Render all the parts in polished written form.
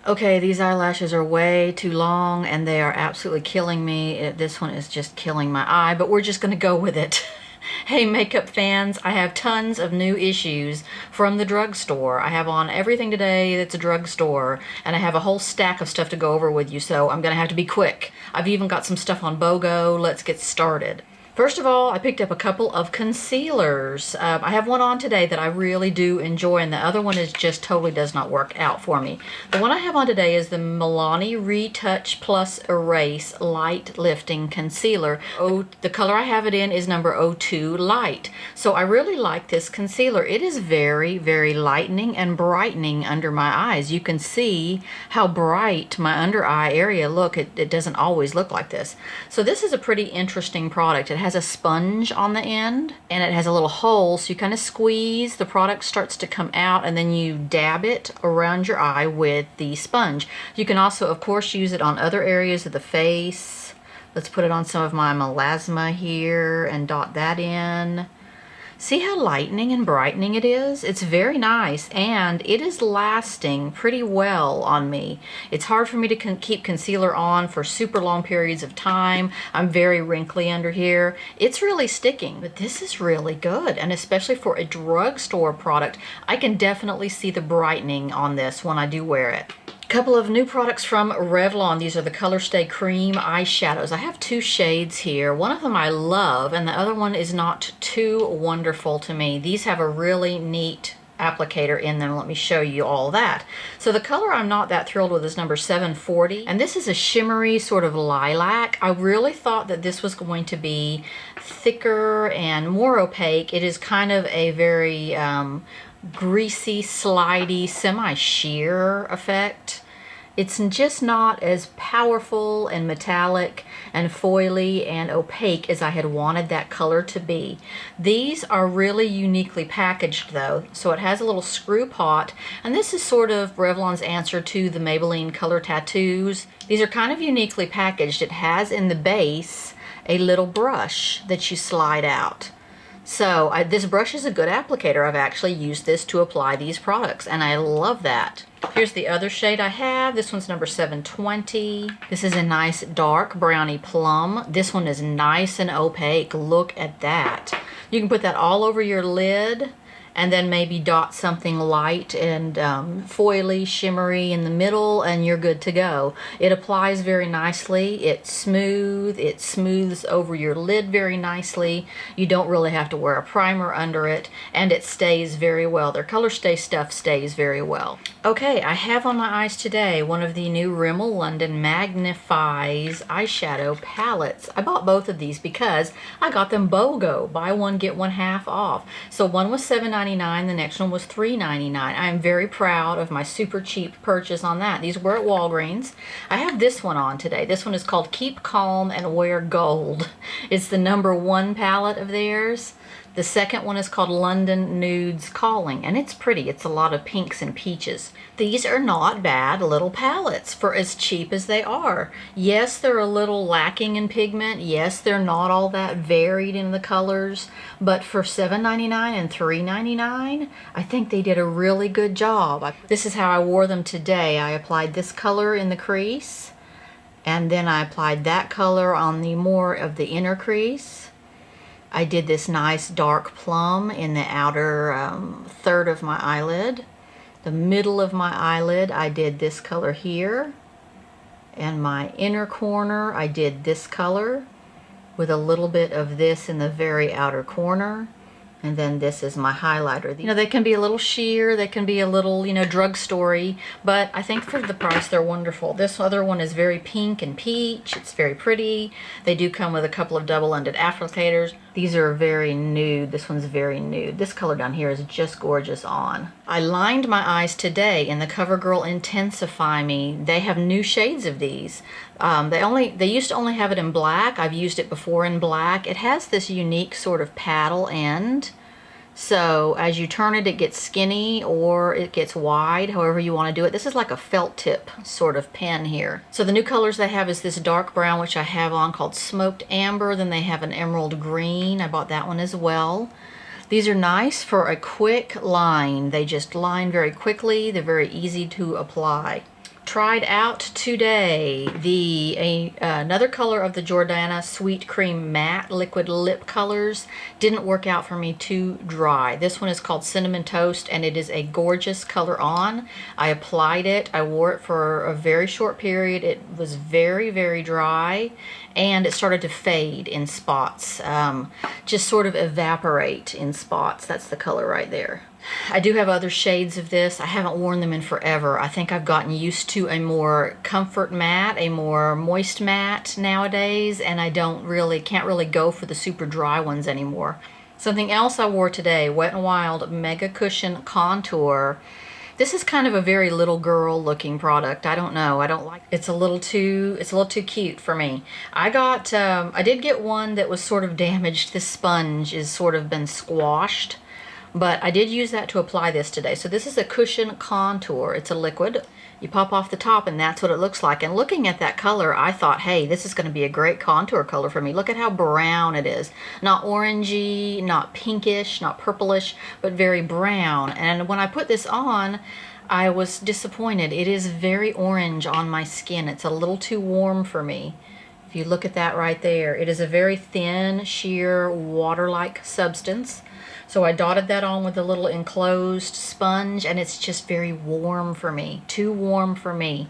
Okay, these eyelashes are way too long and they are absolutely killing me. This one is just killing my eye, but we're just gonna go with it. Hey makeup fans, I have tons of new issues from the drugstore. I have on everything today that's a drugstore, and I have a whole stack of stuff to go over with you, so I'm gonna have to be quick. I've even got some stuff on BOGO. Let's get started. First of all, I picked up a couple of concealers. I have one on today that I really do enjoy, and the other one is just totally does not work out for me. The one I have on today is the Milani Retouch Plus Erase Light Lifting Concealer. Oh, the color I have it in is number 02 Light. So I really like this concealer. It is very, very lightening and brightening under my eyes. You can see how bright my under eye area look. It doesn't always look like this. So this is a pretty interesting product. It has a sponge on the end and it has a little hole, so you kind of squeeze, the product starts to come out, and then you dab it around your eye with the sponge. You can also of course use it on other areas of the face. Let's put it on some of my melasma here and dot that in. See how lightening and brightening it is? It's very nice, and it is lasting pretty well on me. It's hard for me to keep concealer on for super long periods of time. I'm very wrinkly under here. It's really sticking, but this is really good, and especially for a drugstore product, I can definitely see the brightening on this when I do wear it. Couple of new products from Revlon. These are the Colorstay Cream Eyeshadows. I have two shades here. One of them I love, and the other one is not too wonderful to me. These have a really neat applicator in them. Let me show you all that. So the color I'm not that thrilled with is number 740, and this is a shimmery sort of lilac. I really thought that this was going to be thicker and more opaque. It is kind of a very greasy, slidey, semi-sheer effect. It's just not as powerful and metallic and foily and opaque as I had wanted that color to be. These are really uniquely packaged though. So it has a little screw pot, and this is sort of Revlon's answer to the Maybelline Color Tattoos. These are kind of uniquely packaged. It has in the base a little brush that you slide out. So this brush is a good applicator. I've actually used this to apply these products, and I love that. Here's the other shade I have. This one's number 720. This is a nice dark brownie plum. This one is nice and opaque. Look at that. You can put that all over your lid, and then maybe dot something light and foily, shimmery in the middle, and you're good to go. It applies very nicely. It's smooth. It smooths over your lid very nicely. You don't really have to wear a primer under it, and it stays very well. Their Colorstay stuff stays very well. Okay, I have on my eyes today one of the new Rimmel London Magnif'eyes eyeshadow palettes. I bought both of these because I got them BOGO, buy one get one half off. So one was $7.99. The next one was $3.99. I am very proud of my super cheap purchase on that. These were at Walgreens. I have this one on today. This one is called Keep Calm and Wear Gold. It's the number 1 palette of theirs. The second one is called London Nudes Calling, and it's pretty. It's a lot of pinks and peaches. These are not bad little palettes for as cheap as they are. Yes, they're a little lacking in pigment. Yes, they're not all that varied in the colors, but for $7.99 and $3.99, I think they did a really good job. This is how I wore them today. I applied this color in the crease, and then I applied that color on the more of the inner crease. I did this nice dark plum in the outer third of my eyelid. The middle of my eyelid, I did this color here. And my inner corner, I did this color with a little bit of this in the very outer corner. And then this is my highlighter. You know, they can be a little sheer, they can be a little, you know, drugstore-y, but I think for the price they're wonderful. This other one is very pink and peach. It's very pretty. They do come with a couple of double-ended applicators. These are very nude. This one's very nude. This color down here is just gorgeous on. I lined my eyes today in the Covergirl Intensify Me. They have new shades of these. They used to only have it in black. I've used it before in black. It has this unique sort of paddle end. So as you turn it, it gets skinny or it gets wide, however you want to do it. This is like a felt tip sort of pen here. So the new colors they have is this dark brown, which I have on, called Smoked Amber. Then they have an emerald green. I bought that one as well. These are nice for a quick line. They just line very quickly. They're very easy to apply. Tried out today another color of the Jordana Sweet Cream Matte Liquid Lip Colors. Didn't work out for me, too dry. This one is called Cinnamon Toast, and it is a gorgeous color on. I applied it. I wore it for a very short period. It was very, very dry, and it started to fade in spots. Just sort of evaporate in spots. That's the color right there. I do have other shades of this. I haven't worn them in forever. I think I've gotten used to a more comfort matte, a more moist matte nowadays, and I can't really go for the super dry ones anymore. Something else I wore today, Wet n Wild Mega Cushion Contour. This is kind of a very little girl looking product. I don't know. I don't like it. It's a little too cute for me. I did get one that was sort of damaged. This sponge is sort of been squashed. But I did use that to apply this today. So this is a cushion contour. It's a liquid. You pop off the top and that's what it looks like. And looking at that color, I thought, hey, this is going to be a great contour color for me. Look at how brown it is. Not orangey, not pinkish, not purplish, but very brown. And when I put this on, I was disappointed. It is very orange on my skin. It's a little too warm for me. If you look at that right there, it is a very thin, sheer, water-like substance. So I dotted that on with a little enclosed sponge, and it's just very warm for me. Too warm for me.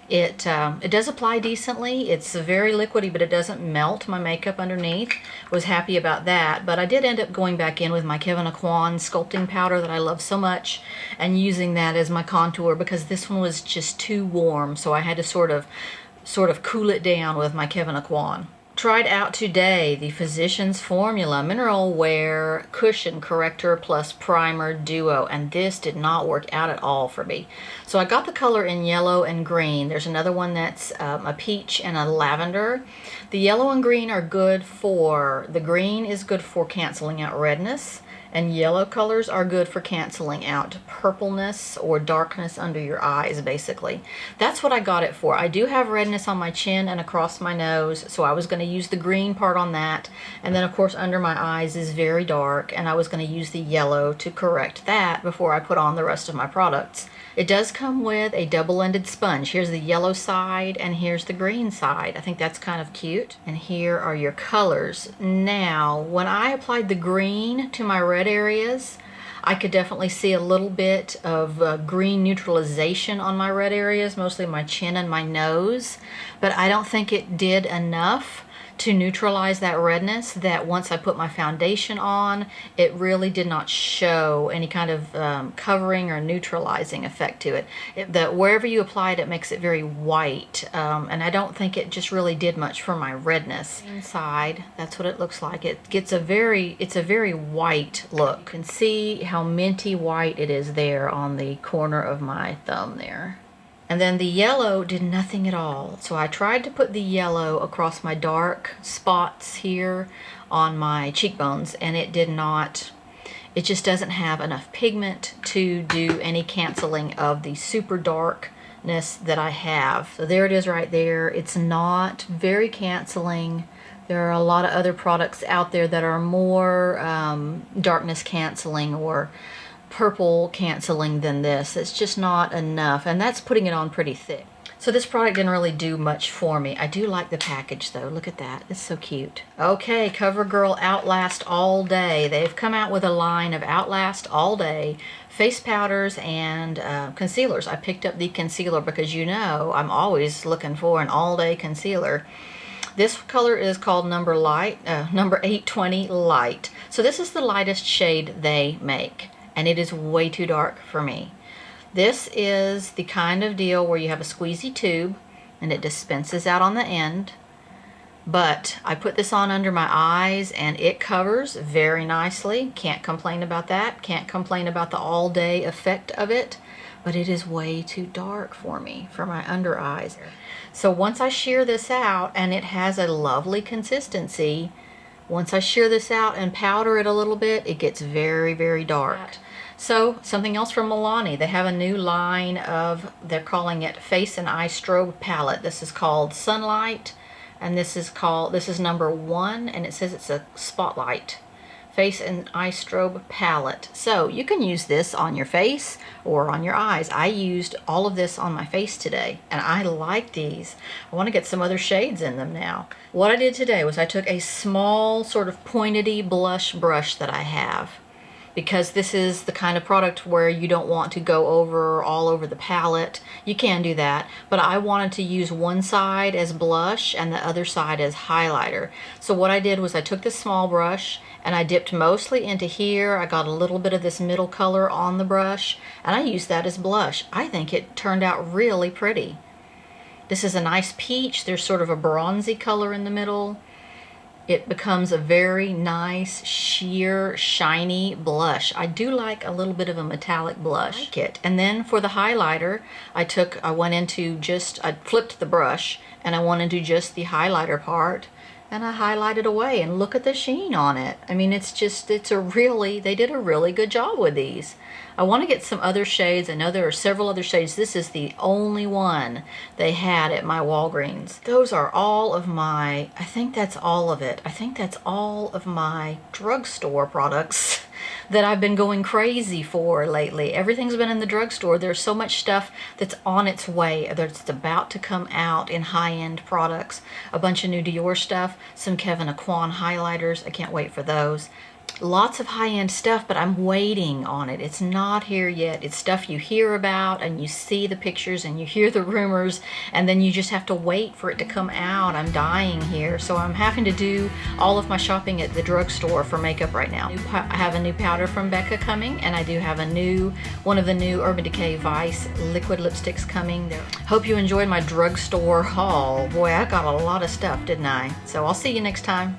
It does apply decently. It's very liquidy, but it doesn't melt my makeup underneath. Was happy about that. But I did end up going back in with my Kevyn Aucoin sculpting powder that I love so much and using that as my contour because this one was just too warm. So I had to sort of cool it down with my Kevyn Aucoin. Tried out today the Physicians Formula Mineral Wear Cushion Corrector Plus Primer Duo, and this did not work out at all for me. So I got the color in yellow and green. There's another one that's a peach and a lavender. The yellow and green are good the green is good for canceling out redness, and yellow colors are good for canceling out purpleness or darkness under your eyes, basically. That's what I got it for. I do have redness on my chin and across my nose, so I was going to use the green part on that. And then, of course, under my eyes is very dark, and I was going to use the yellow to correct that before I put on the rest of my products. It does come with a double-ended sponge. Here's the yellow side and here's the green side. I think that's kind of cute. And here are your colors. Now, when I applied the green to my red areas, I could definitely see a little bit of green neutralization on my red areas, mostly my chin and my nose, but I don't think it did enough to neutralize that redness that once I put my foundation on, it really did not show any kind of covering or neutralizing effect to it. Wherever you apply it, it makes it very white, and I don't think it just really did much for my redness. Inside, that's what it looks like. It's a very white look. You can see how minty white it is there on the corner of my thumb there. And then the yellow did nothing at all. So I tried to put the yellow across my dark spots here on my cheekbones, and it did not. It just doesn't have enough pigment to do any canceling of the super darkness that I have. So there it is right there. It's not very canceling. There are a lot of other products out there that are more darkness canceling or purple canceling than this. It's just not enough, and that's putting it on pretty thick. So this product didn't really do much for me. I do like the package though. Look at that. It's so cute. Okay, Covergirl Outlast All Day. They've come out with a line of Outlast All Day face powders and concealers. I picked up the concealer because you know I'm always looking for an all-day concealer. This color is called number 820 Light. So this is the lightest shade they make, and it is way too dark for me. This is the kind of deal where you have a squeezy tube and it dispenses out on the end. But I put this on under my eyes and it covers very nicely. Can't complain about that. Can't complain about the all-day effect of it. But it is way too dark for me, for my under eyes. So once I shear this out, and it has a lovely consistency, once I shear this out and powder it a little bit, it gets very, very dark. So something else from Milani. They have a new line of, they're calling it Face and Eye Strobe Palette. This is called Sunlight, and this is number 1, and it says it's a spotlight Face and Eye Strobe palette. So you can use this on your face or on your eyes. I used all of this on my face today, and I like these. I want to get some other shades in them now. What I did today was I took a small sort of pointy blush brush that I have, because this is the kind of product where you don't want to go over all over the palette. You can do that, but I wanted to use one side as blush and the other side as highlighter. So what I did was I took this small brush and I dipped mostly into here. I got a little bit of this middle color on the brush and I used that as blush. I think it turned out really pretty. This is a nice peach. There's sort of a bronzy color in the middle. It becomes a very nice, sheer, shiny blush. I do like a little bit of a metallic blush. And then for the highlighter, I flipped the brush and I went into just the highlighter part and I highlighted away, and look at the sheen on it. I mean, they did a really good job with these. I want to get some other shades. I know there are several other shades. This is the only one they had at my Walgreens. Those are all of my, I think that's all of it. I think that's all of my drugstore products that I've been going crazy for lately. Everything's been in the drugstore. There's so much stuff that's on its way, that's about to come out in high-end products. A bunch of new Dior stuff, some Kevyn Aucoin highlighters. I can't wait for those. Lots of high-end stuff, but I'm waiting on it. It's not here yet. It's stuff you hear about and you see the pictures and you hear the rumors, and then you just have to wait for it to come out. I'm dying here, so I'm having to do all of my shopping at the drugstore for makeup right now. I have a new powder from Becca coming, and I do have one of the new Urban Decay Vice liquid lipsticks coming there. Hope you enjoyed my drugstore haul. Boy, I got a lot of stuff, didn't I? So I'll see you next time.